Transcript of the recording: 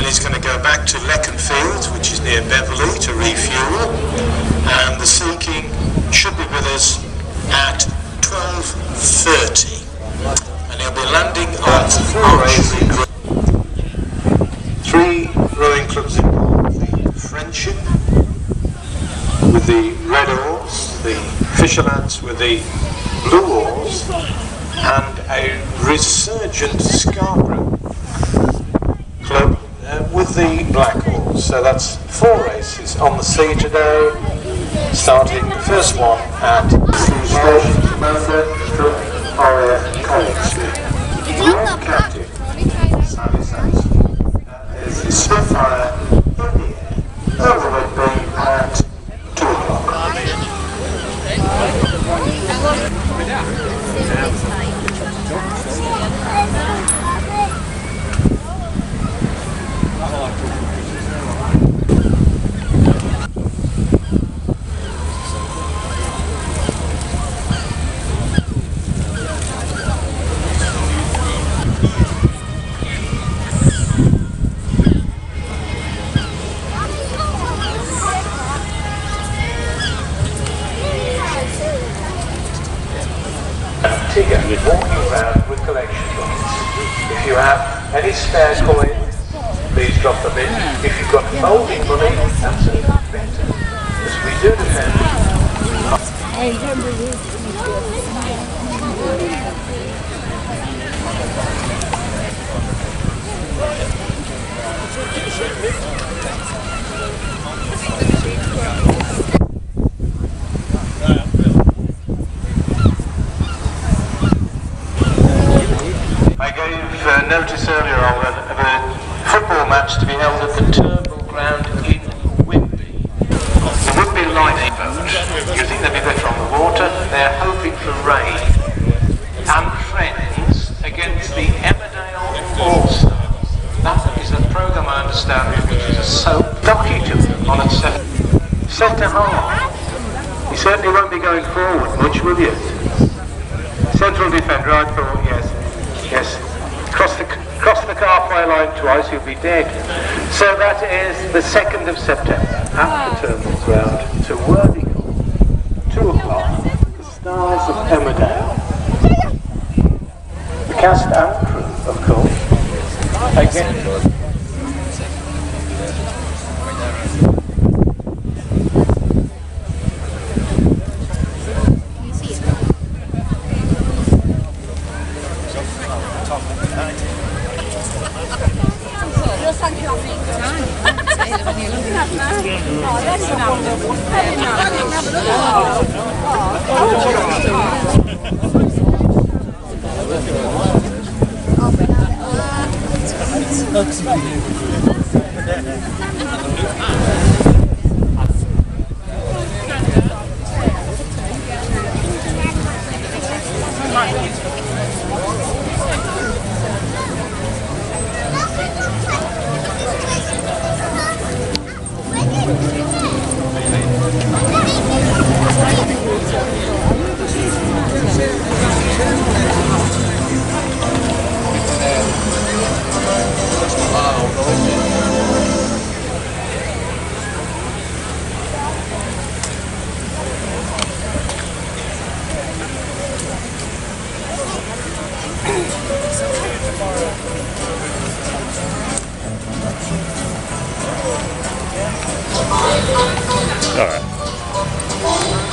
he's going to go back to Leconfield, which is near Beverley, to refuel, and the Sea King should be with us at 12:30, and he'll be landing on 3 rowing clubs involved: the Friendship with the red oars, the Fisherlads with the blue oars, and a resurgent Scarborough club with the black oars. So that's 4 races on the sea today, starting the first one at Grand Captain Sally Sampson is the Spitfire in the air over Whitby at 2 o'clock. Tigger walking around with collection boxes. If you have any spare coins, please drop them in. If you've got folding money, that's even better, as we do defend. Notice earlier on of a football match to be held at the Turnbull Ground in Whitby. The Whitby lifeboat, you think they'd be better on the water? They're hoping for rain. And Friends against the Emmerdale All-Stars. That is a programme, I understand, which is a soap docky to them on at centre half. You certainly won't be going forward much, will you? Central defender, I thought, yes. Yes. Cross the halfway line twice, you'll be dead. So that is the 2nd of September at the Turnbull Ground to Worthington, 2 o'clock, the Stars of Emmerdale. The cast and crew, of course. Again. All right.